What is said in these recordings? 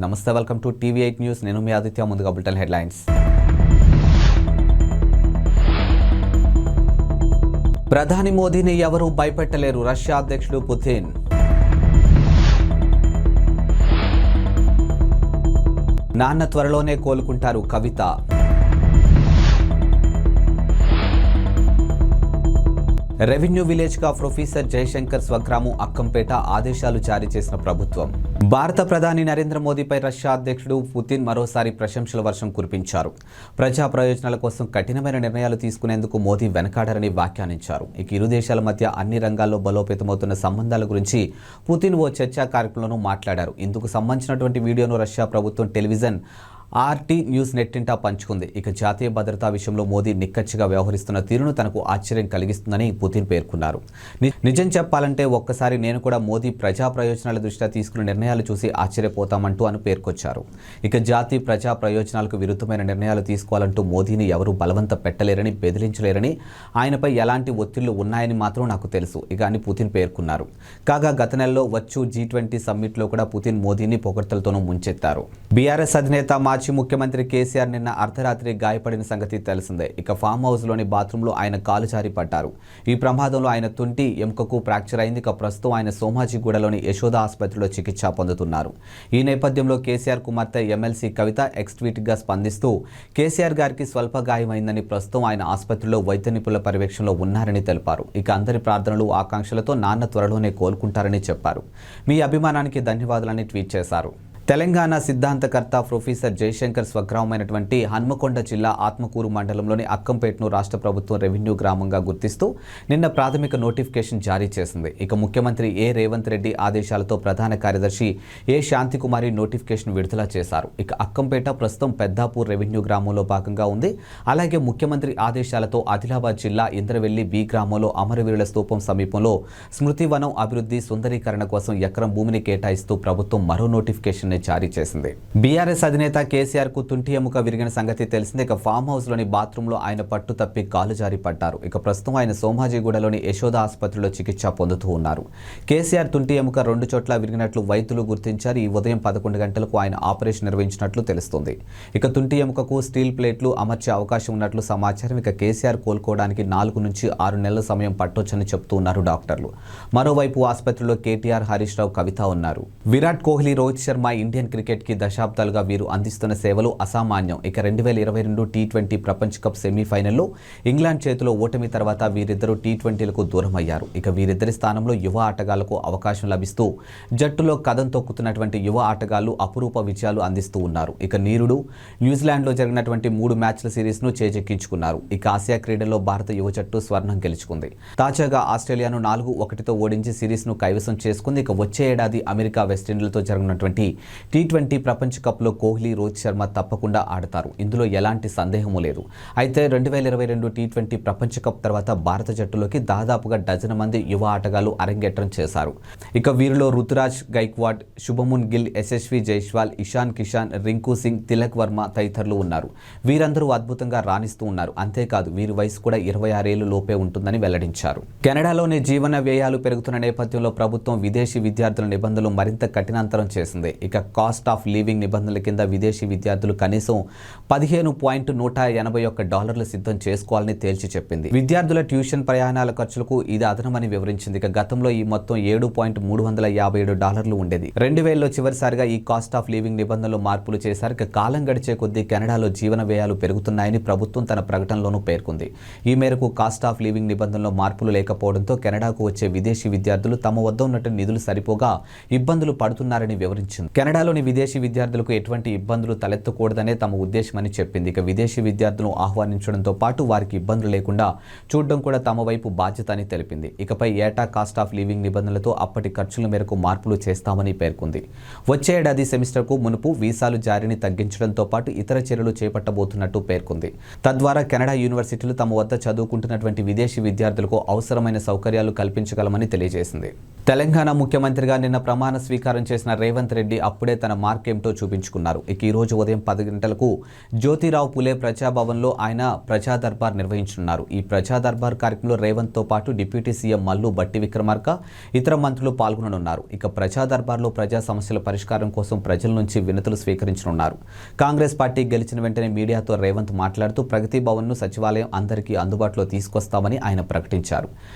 నమస్తే, welcome to టీవీ8 news. నేను మీ ఆదిత్య. ముందుగా బులెటిన్ హెడ్లైన్స్. ప్రధాని మోదీని ఎవరూ భయపెట్టలేరు, రష్యా అధ్యక్షుడు పుతిన్. నాన్న త్వరలోనే కోలుకుంటారు, కవిత. రెవెన్యూ విలేజ్గా ప్రొఫెసర్ జయశంకర్ స్వగ్రామం అక్కంపేట ఆదేశాలు జారీ చేసిన ప్రభుత్వం. భారత ప్రధాని నరేంద్ర మోదీపై రష్యా అధ్యక్షుడు పుతిన్ మరోసారి ప్రశంసల వర్షం కురిపించారు. ప్రజా ప్రయోజనాల కోసం కఠినమైన నిర్ణయాలు తీసుకునేందుకు మోదీ వెనకాడరని వ్యాఖ్యానించారు. ఇక ఇరు దేశాల మధ్య అన్ని రంగాల్లో బలోపేతమవుతున్న సంబంధాల గురించి పుతిన్ ఓ చర్చా కార్యక్రమంలో మాట్లాడారు. ఇందుకు సంబంధించినటువంటి వీడియోను రష్యా ప్రభుత్వం టెలివిజన్ RT న్యూస్ నెట్టింటా పంచుకుంది. ఇక జాతీయ భద్రతా విషయంలో మోదీ నిక్కచ్చిగా వ్యవహరిస్తున్న తీరును తనకు ఆశ్చర్యం కలిగిస్తుందని పుతిన్ పేర్కొన్నారు. నిజం చెప్పాలంటే ఒక్కసారి నేను కూడా మోదీ ప్రజా ప్రయోజనాల దృష్ట్యా తీసుకున్న నిర్ణయాలు చూసి ఆశ్చర్యపోతామంటూ అని పేర్కొచ్చారు. ఇక జాతీయ ప్రజా ప్రయోజనాలకు విరుద్ధమైన నిర్ణయాలు తీసుకోవాలంటూ మోదీని ఎవరూ బలవంత పెట్టలేరని, బెదిరించలేరని, ఆయనపై ఎలాంటి ఒత్తిళ్లు ఉన్నాయని మాత్రం నాకు తెలుసు ఇక అని పుతిన్ పేర్కొన్నారు. కాగా గత నెలలో వచ్చు G20 సమ్మిట్లో కూడా పుతిన్ మోదీని పొగడ్తలతోనూ ముంచెత్తారు. బీఆర్ఎస్ అధినేత మాజీ ముఖ్యమంత్రి కేసీఆర్ నిన్న అర్ధరాత్రి గాయపడిన సంగతి తెలిసిందే. ఇక ఫామ్ హౌస్లోని బాత్రూంలో ఆయన కాలు జారి పడ్డారు. ఈ ప్రమాదంలో ఆయన తుంటి ఎముకకు ఫ్రాక్చర్ అయింది. ఇక ప్రస్తుతం ఆయన సోమాజిగూడలోని యశోద ఆసుపత్రిలో చికిత్స పొందుతున్నారు. ఈ నేపథ్యంలో కేసీఆర్ కుమార్తె ఎమ్మెల్సీ కవిత ఎక్స్ ట్వీట్గా స్పందిస్తూ కేసీఆర్ గారికి స్వల్ప గాయమైందని, ప్రస్తుతం ఆయన ఆసుపత్రిలో వైద్య నిపుణుల పర్యవేక్షణలో ఉన్నారని తెలిపారు. ఇక అందరి ప్రార్థనలు, ఆకాంక్షలతో నాన్న త్వరలోనే కోలుకుంటారని చెప్పారు. మీ అభిమానానికి ధన్యవాదాలని ట్వీట్ చేశారు. తెలంగాణ సిద్ధాంతకర్త ప్రొఫెసర్ జయశంకర్ స్వగ్రామమైనటువంటి హన్మకొండ జిల్లా ఆత్మకూరు మండలంలోని అక్కంపేటను రాష్ట్ర ప్రభుత్వం రెవెన్యూ గ్రామంగా గుర్తిస్తూ నిన్న ప్రాథమిక నోటిఫికేషన్ జారీ చేసింది. ఇక ముఖ్యమంత్రి రేవంత్ రెడ్డి ఆదేశాలతో ప్రధాన కార్యదర్శి శాంతికుమారి నోటిఫికేషన్ విడుదల చేశారు. ఇక అక్కంపేట ప్రస్తుతం పెద్దాపూర్ రెవెన్యూ గ్రామంలో భాగంగా ఉంది. అలాగే ముఖ్యమంత్రి ఆదేశాలతో ఆదిలాబాద్ జిల్లా ఇంద్రవెల్లి బి గ్రామంలో అమరవీరుల స్తూపం సమీపంలో స్మృతివనం అభివృద్ధి సుందరీకరణ కోసం ఎకరం భూమిని కేటాయిస్తూ ప్రభుత్వం మరో నోటిఫికేషన్ జారీ చేసింది. బీఆర్ఎస్ అధినేత కేసీఆర్ కు తుంటి ఎముక విరిగిన సంగతి తెలిసిందే. ఇక ఫామ్ హౌస్ లోని బాత్రూంలో ఆయన పట్టు తప్పి కాలు జారి పడ్డారు. ఇక ప్రస్తుతం ఆయన సోమాజిగూడలోని యశోద ఆసుపత్రిలో చికిత్స పొందుతూ ఉన్నారు. కేసీఆర్ తుంటి ఎముక 2 చోట్ల విరిగినట్లు వైద్యులు గుర్తించారు. ఈ ఉదయం 11 గంటలకు ఆయన ఆపరేషన్ నిర్వహించినట్లు తెలుస్తుంది. ఇక తుంటి ఎముకకు స్టీల్ ప్లేట్లు అమర్చే అవకాశం ఉన్నట్లు సమాచారం. ఇక కేసీఆర్ కోలుకోవడానికి 4 నుంచి 6 నెలల సమయం పట్టొచ్చని చెబుతూ ఉన్నారు డాక్టర్లు. మరోవైపు ఆసుపత్రిలో కేటీఆర్, హరీష్ రావు, కవిత ఉన్నారు. విరాట్ కోహ్లీ, రోహిత్ శర్మ ఇండియన్ క్రికెట్కి దశాబ్దాలుగా వీరు అందిస్తున్న సేవలు అసామాన్యం. ఇక 2022 T20 ప్రపంచ కప్ సెమీఫైనల్లో ఇంగ్లాండ్ చేతిలో ఓటమి తర్వాత వీరిద్దరూ T20లకు దూరమయ్యారు. ఇక వీరిద్దరి స్థానంలో యువ ఆటగాళ్లకు అవకాశం లభిస్తూ జట్టులో కదం తొక్కుతున్నటువంటి యువ ఆటగాళ్లు అపురూప విజయాలు అందిస్తూ ఉన్నారు. ఇక నీరుడు న్యూజిలాండ్లో జరిగినటువంటి 3 మ్యాచ్ల సిరీస్ను చేజెక్కించుకున్నారు. ఇక ఆసియా క్రీడల్లో భారత యువ జట్టు స్వర్ణం గెలుచుకుంది. తాజాగా ఆస్ట్రేలియాను 4-1తో ఓడించి సిరీస్ను కైవసం చేసుకుంది. ఇక వచ్చే ఏడాది అమెరికా, వెస్టిండీలతో జరగనున్నటువంటి T20 ప్రపంచ కప్లో కోహ్లీ, రోహిత్ శర్మ తప్పకుండా ఆడతారు. ఇందులో ఎలాంటి సందేహము లేదు. అయితే 2022 T20 ప్రపంచ కప్ తర్వాత భారత జట్టులోకి దాదాపుగా డజన్ మంది యువ ఆటగాళ్లు అరంగేట్రం చేశారు. ఇక వీరిలో రుతురాజ్ గైక్వాడ్, శుభమున్ గిల్, యశస్వి జైస్వాల్, ఇషాన్ కిషాన్, రింకు సింగ్, తిలక్ వర్మ తదితరులు ఉన్నారు. వీరందరూ అద్భుతంగా రాణిస్తూ ఉన్నారు. అంతేకాదు వీరి వయసు కూడా 26 ఏళ్ల లోపే ఉంటుందని వెల్లడించారు. కెనడాలోని జీవన వ్యయాలు పెరుగుతున్న నేపథ్యంలో ప్రభుత్వం విదేశీ విద్యార్థుల నిబంధనలు మరింత కఠినాంతరం చేసింది. ఇక కాస్ట్ ఆఫ్ లివింగ్ నిబంధనల కింద విదేశీ విద్యార్థులు కనీసం $15.181 సిద్ధం చేసుకోవాలని తేల్చి చెప్పింది. విద్యార్థుల ట్యూషన్, ప్రయాణాల ఖర్చులకు ఇది అదనమని వివరించింది. ఇక గతంలో ఈ మొత్తం $7.357 ఉండేది. 2000లో చివరిసారిగా ఈ కాస్ట్ ఆఫ్ లివింగ్ నిబంధనలు మార్పులు చేశారు. ఇక కాలం గడిచే కొద్దీ కెనడాలో జీవన వ్యయాలు పెరుగుతున్నాయని ప్రభుత్వం తన ప్రకటనలోనూ పేర్కొంది. ఈ మేరకు కాస్ట్ ఆఫ్ లివింగ్ నిబంధనలో మార్పులు లేకపోవడంతో కెనడాకు వచ్చే విదేశీ విద్యార్థులు తమ వద్ద ఉన్నట్టు నిధులు సరిపోగా ఇబ్బందులు పడుతున్నారని వివరించింది. కెనడాలోని విదేశీ విద్యార్థులకు ఎటువంటి ఇబ్బందులు తలెత్తకూడదనే తమ ఉద్దేశమని చెప్పింది. ఇక విదేశీ విద్యార్థులను ఆహ్వానించడంతో పాటు వారికి ఇబ్బందులు లేకుండా చూడడం కూడా తమ వైపు బాధ్యత అని తెలిపింది. ఇకపై ఏటా కాస్ట్ ఆఫ్ లివింగ్ నిబంధనలతో అప్పటి ఖర్చుల మేరకు మార్పులు చేస్తామని పేర్కొంది. వచ్చే ఏడాది సెమిస్టర్కు మునుపు వీసాలు జారీని తగ్గించడంతో పాటు ఇతర చర్యలు చేపట్టబోతున్నట్టు పేర్కొంది. తద్వారా కెనడా యూనివర్సిటీలు తమ వద్ద చదువుకుంటున్నటువంటి విదేశీ విద్యార్థులకు అవసరమైన సౌకర్యాలు కల్పించగలమని తెలియజేసింది. తెలంగాణ ముఖ్యమంత్రిగా నిన్న ప్రమాణ స్వీకారం చేసిన రేవంత్ రెడ్డి అప్పుడే తన మార్క్ ఏమిటో చూపించుకున్నారు. ఇక ఈ రోజు ఉదయం 10 గంటలకు జ్యోతిరావు పులే ప్రజాభవన్లో ఆయన ప్రజా దర్బార్ నిర్వహించనున్నారు. ఈ ప్రజా దర్బార్ కార్యక్రమంలో రేవంత్తో పాటు డిప్యూటీ సీఎం మల్లు బట్టి విక్రమార్క ఇతర మంత్రులు పాల్గొననున్నారు. ఇక ప్రజా దర్బార్లో ప్రజా సమస్యల పరిష్కారం కోసం ప్రజల నుంచి వినతులు స్వీకరించనున్నారు. కాంగ్రెస్ పార్టీ గెలిచిన వెంటనే మీడియాతో రేవంత్ మాట్లాడుతూ ప్రగతి భవన్ను సచివాలయం అందరికీ అందుబాటులో తీసుకొస్తామని ఆయన ప్రకటించారు.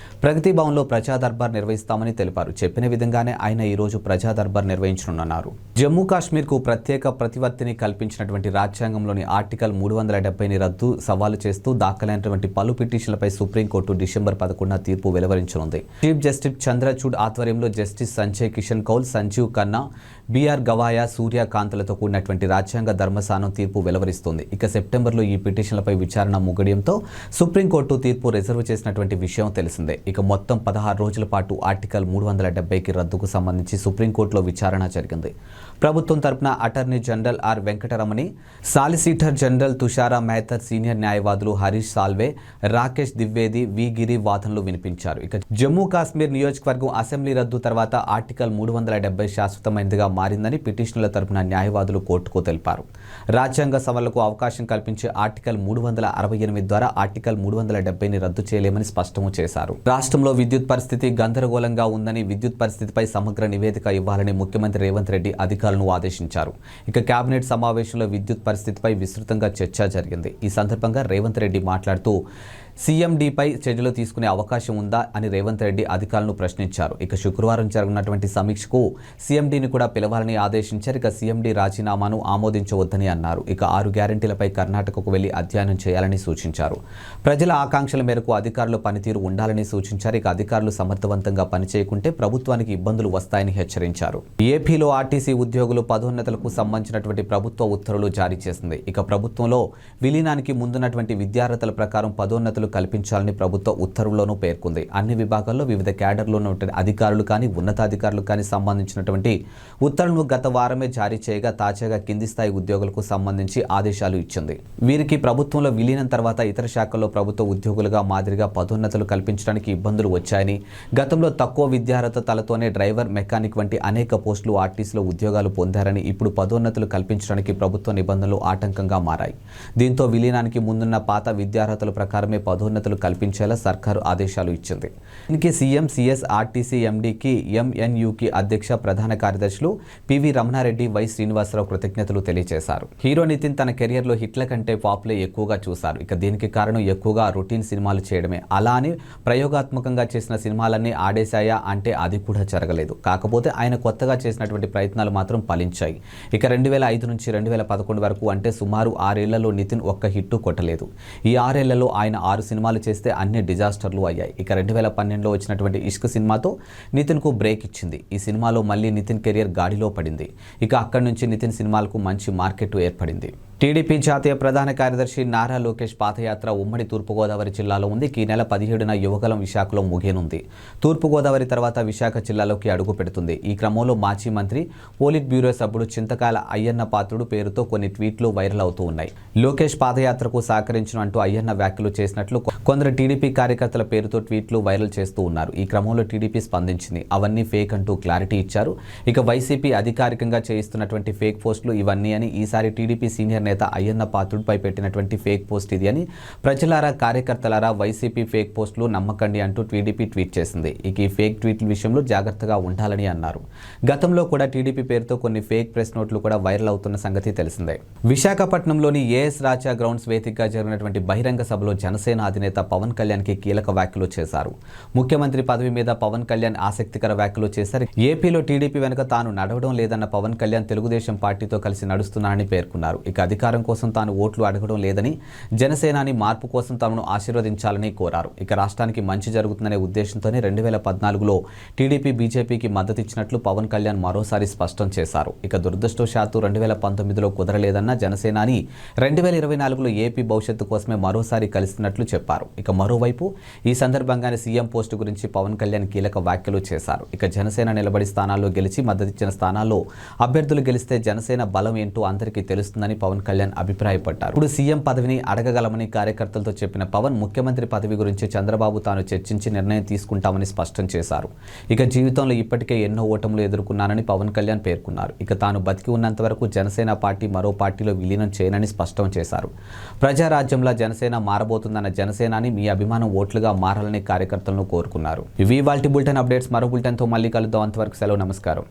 ప్రగతి భవన్లో ప్రజా దర్బార్ నిర్వహిస్తామని తెలిపారు. చెప్పిన విధంగానే ఆయన ఈ రోజు ప్రజా దర్బార్ నిర్వహించనున్నారు. జమ్మూ కాశ్మీర్కు ప్రత్యేక ప్రతిపత్తిని కల్పించినటువంటి రాజ్యాంగంలోని ఆర్టికల్ 370ని రద్దు సవాలు చేస్తూ దాఖలైనటువంటి పలు పిటిషన్లపై సుప్రీంకోర్టు డిసెంబర్ 11న తీర్పు వెలువరించనుంది. చీఫ్ జస్టిస్ చంద్రచూడ్ ఆధ్వర్యంలో జస్టిస్ సంజయ్ కిషన్ కౌల్, సంజీవ్ ఖన్నా, బిఆర్ గవాయా, సూర్యకాంత్లతో కూడినటువంటి రాజ్యాంగ ధర్మస్థానం తీర్పు వెలువరిస్తుంది. ఇక సెప్టెంబర్లో ఈ పిటిషన్లపై విచారణ ముగియడంతో సుప్రీంకోర్టు తీర్పు రిజర్వ్ చేసినటువంటి విషయం తెలిసిందే. ఇక మొత్తం 16 రోజుల పాటు ఆర్టికల్ 370కి రద్దుకు సంబంధించి సుప్రీంకోర్టులో విచారణ జరిగింది. ప్రభుత్వం తరపున attorney general R Venkataramani, solicitor general Tushar Mehta, senior న్యాయవాదులు హరీష్ సాల్వే, రాకేష్ ద్వివేది, వి గిరి వాదనలు వినిపించారు. ఇక జమ్మూ కాశ్మీర్ నియోజకవర్గం అసెంబ్లీ రద్దు తర్వాత ఆర్టికల్ 370 శాశ్వతమైనదిగా మారిందని పిటిషనర్ల తరపున న్యాయవాదులు కోర్టుకు తెలిపారు. రాజ్యాంగ సవరణలకు అవకాశం కల్పించే ఆర్టికల్ 368 ద్వారా ఆర్టికల్ 370ని రద్దు చేయలేమని స్పష్టం చేశారు. రాష్ట్రంలో విద్యుత్ పరిస్థితి గందరగోళంగా ఉందని, విద్యుత్ పరిస్థితిపై సమగ్ర నివేదిక ఇవ్వాలని ముఖ్యమంత్రి రేవంత్ రెడ్డి అధికారులను ఆదేశించారు. ఇక కేబినెట్ సమావేశంలో విద్యుత్ పరిస్థితిపై విస్తృతంగా చర్చ జరిగింది. ఈ సందర్భంగా రేవంత్ రెడ్డి మాట్లాడుతూ సీఎండీపై చర్యలు తీసుకునే అవకాశం ఉందా అని రేవంత్ రెడ్డి అధికారులను ప్రశ్నించారు. ఇక శుక్రవారం జరగనున్నటువంటి సమీక్షకు సీఎండీని కూడా పిలవాలని ఆదేశించారు. ఇక సీఎండీ రాజీనామాను ఆమోదించవద్దని అన్నారు. ఇక 6 గ్యారెంటీలపై కర్ణాటకకు వెళ్లి అధ్యయనం చేయాలని సూచించారు. ప్రజల ఆకాంక్షల మేరకు అధికారుల పనితీరు ఉండాలని సూచించారు. ఇక అధికారులు సమర్థవంతంగా పనిచేయకుంటే ప్రభుత్వానికి ఇబ్బందులు వస్తాయని హెచ్చరించారు. ఏపీలో ఆర్టీసీ ఉద్యోగులు పదోన్నతులకు సంబంధించినటువంటి ప్రభుత్వ ఉత్తర్వులు జారీ చేసింది. ఇక ప్రభుత్వంలో విలీనానికి ముందున్నటువంటి విద్యార్హతల ప్రకారం పదోన్నతులు కల్పించాలని ప్రభుత్వ ఉత్తర్వుల్లోనూ పేర్కొంది. అన్ని విభాగాల్లో వివిధ క్యాడర్లో ఉన్న అధికారులు కానీ ఉన్నతాధికారులు కానీ సంబంధించినటువంటి ఉత్తర్వులను గత వారమే జారీ చేయగా తాజాగా కింది స్థాయి ఉద్యోగులకు సంబంధించి ఆదేశాలు ఇచ్చింది. వీరికి ప్రభుత్వంలో విలీనం తర్వాత ఇతర శాఖల్లో ప్రభుత్వ ఉద్యోగులుగా మాదిరిగా పదోన్నతులు కల్పించడానికి ఇబ్బందులు వచ్చాయని, గతంలో తక్కువ విద్యార్హతలతోనే డ్రైవర్, మెకానిక్ వంటి అనేక పోస్టులు ఆర్టీసీలో ఉద్యోగాలు పొందారని, ఇప్పుడు పదోన్నతులు కల్పించడానికి ప్రభుత్వ నిబంధనలు ఆటంకంగా మారాయి. దీంతో విలీనానికి ముందున్న పాత విద్యార్హతల ప్రకారమే పదోన్నతులు కల్పించేలా సర్కారు ఆదేశాలు ఇచ్చింది. దీనికి సీఎం, సీఎస్, ఆర్టీసీ ఎండీకి, ఎంఎన్యూకి అధ్యక్ష ప్రధాన కార్యదర్శులు పివి రమణారెడ్డి, వై శ్రీనివాసరావు కృతజ్ఞతలు తెలియజేశారు. హీరో నితిన్ తన కెరియర్లో హిట్ల కంటే ఫ్లాప్లే ఎక్కువగా చూశారు. ఇక దీనికి కారణం ఎక్కువగా రొటీన్ సినిమాలు చేయడమే. అలా అని ప్రయోగాత్మకంగా చేసిన సినిమాలన్నీ ఆడేశాయా అంటే అది కూడా జరగలేదు. కాకపోతే ఆయన కొత్తగా చేసినటువంటి ప్రయత్నాలు మాత్రం ఫలించాయి. ఇక 2005 నుంచి 2011 వరకు అంటే సుమారు 6 ఏళ్లలో నితిన్ ఒక్క హిట్టు కొట్టలేదు. ఈ 6 ఏళ్లలో ఆయన 6 సినిమాలు చేస్తే అన్ని డిజాస్టర్లు అయ్యాయి. ఇక 2012లో వచ్చినటువంటి ఇష్క్ సినిమాతో నితిన్కు బ్రేక్ ఇచ్చింది. ఈ సినిమాలో మళ్ళీ నితిన్ కెరియర్ గాడిలో పడింది. ఇక అక్కడి నుంచి నితిన్ సినిమాలకు మంచి మార్కెట్ ఏర్పడింది. టీడీపీ జాతీయ ప్రధాన కార్యదర్శి నారా లోకేష్ పాదయాత్ర ఉమ్మడి తూర్పుగోదావరి జిల్లాలో ఉంది. ఈ నెల 17న యువగలం విశాఖలో ముగియనుంది. తూర్పుగోదావరి తర్వాత విశాఖ జిల్లాలోకి అడుగు పెడుతుంది. ఈ క్రమంలో మాజీ మంత్రి, పోలిట్ బ్యూరో సభ్యుడు చింతకాయల అయ్యన్న పాత్రుడు పేరుతో కొన్ని ట్వీట్లు వైరల్ అవుతూ ఉన్నాయి. లోకేష్ పాదయాత్రకు సహకరించిన అంటూ అయ్యన్న వ్యాఖ్యలు చేసినట్లు కొందరు టీడీపీ కార్యకర్తల పేరుతో ట్వీట్లు వైరల్ చేస్తూ ఉన్నారు. ఈ క్రమంలో టీడీపీ స్పందించింది. అవన్నీ ఫేక్ అంటూ క్లారిటీ ఇచ్చారు. ఇక వైసీపీ అధికారికంగా చేయిస్తున్నటువంటి ఫేక్ పోస్టులు ఇవన్నీ అని, ఈసారి టీడీపీ సీనియర్ నేత అయ్యన్న పాత్రుడిపై పెట్టినటువంటి ఫేక్ పోస్ట్ ఇది అని, ప్రజలారా, కార్యకర్తలారా వైసీపీ ఫేక్ పోస్టులు నమ్మకండి అంటూ టీడీపీ ట్వీట్ చేసింది. ఇక ఈ ఫేక్ ట్వీట్ల విషయంలో జాగ్రత్తగా ఉండాలని అన్నారు. గతంలో కూడా టీడీపీ పేరుతో కొన్ని ఫేక్ ప్రెస్ నోట్లు కూడా వైరల్ అవుతున్న సంగతి తెలిసిందే. విశాఖపట్నంలోని ఏఎస్ రాజా గ్రౌండ్స్ వేదికగా జరిగినటువంటి బహిరంగ సభలో జనసేన అధినేత పవన్ కళ్యాణ్కి కీలక వ్యాఖ్యలు చేశారు. ముఖ్యమంత్రి పదవి మీద పవన్ కళ్యాణ్ ఆసక్తికర వ్యాఖ్యలు చేశారు. ఏపీలో టీడీపీ వెనుక తాను నడవడం లేదన్న పవన్ కళ్యాణ్ తెలుగుదేశం పార్టీతో కలిసి నడుస్తున్నారని పేర్కొన్నారు. ఇక అధికారం కోసం తాను ఓట్లు అడగడం లేదని, జనసేనాని మార్పు కోసం తమను ఆశీర్వదించాలని కోరారు. ఇక రాష్ట్రానికి మంచి జరుగుతుందనే ఉద్దేశంతోనే 2014లో టీడీపీ బీజేపీకి మద్దతు ఇచ్చినట్లు పవన్ కళ్యాణ్ మరోసారి స్పష్టం చేశారు. ఇక దురదృష్టవశాత్తు 2019లో కుదరలేదన్న జనసేనాని 2024లో ఏపీ భవిష్యత్తు కోసమే మరోసారి కలిసినట్లు చెప్పారు. ఇక మరోవైపు ఈ సందర్భంగానే సీఎం పోస్టు గురించి పవన్ కళ్యాణ్ కీలక వ్యాఖ్యలు చేశారు. ఇక జనసేన నిలబడి స్థానాల్లో గెలిచి మద్దతిచ్చిన స్థానాల్లో అభ్యర్థులు గెలిస్తే జనసేన బలం ఏంటో అందరికీ తెలుస్తుందని పవన్ కళ్యాణ్ అభిప్రాయపడ్డారు. ఇప్పుడు సీఎం పదవిని అడగగలమని కార్యకర్తలతో చెప్పిన పవన్ ముఖ్యమంత్రి పదవి గురించి చంద్రబాబు తాను చర్చించి నిర్ణయం తీసుకుంటామని స్పష్టం చేశారు. ఇక జీవితంలో ఇప్పటికే ఎన్నో ఓటములు ఎదుర్కొన్నానని పవన్ కళ్యాణ్ పేర్కొన్నారు. ఇక తాను బతికి ఉన్నంత వరకు జనసేన పార్టీ మరో పార్టీలో విలీనం చేయనని స్పష్టం చేశారు. ప్రజారాజ్యంలో జనసేన మారబోతుందన్న జనసేనాని మీ అభిమానం ఓట్లుగా మారాలని కార్యకర్తలను కోరుకున్నారు. ఇవి ఇవాల్టి బులెటిన్ అప్డేట్స్. మరో బులెటిన్తో మళ్ళీ కలుద్దాం. అంతవరకు సెలవు. నమస్కారం.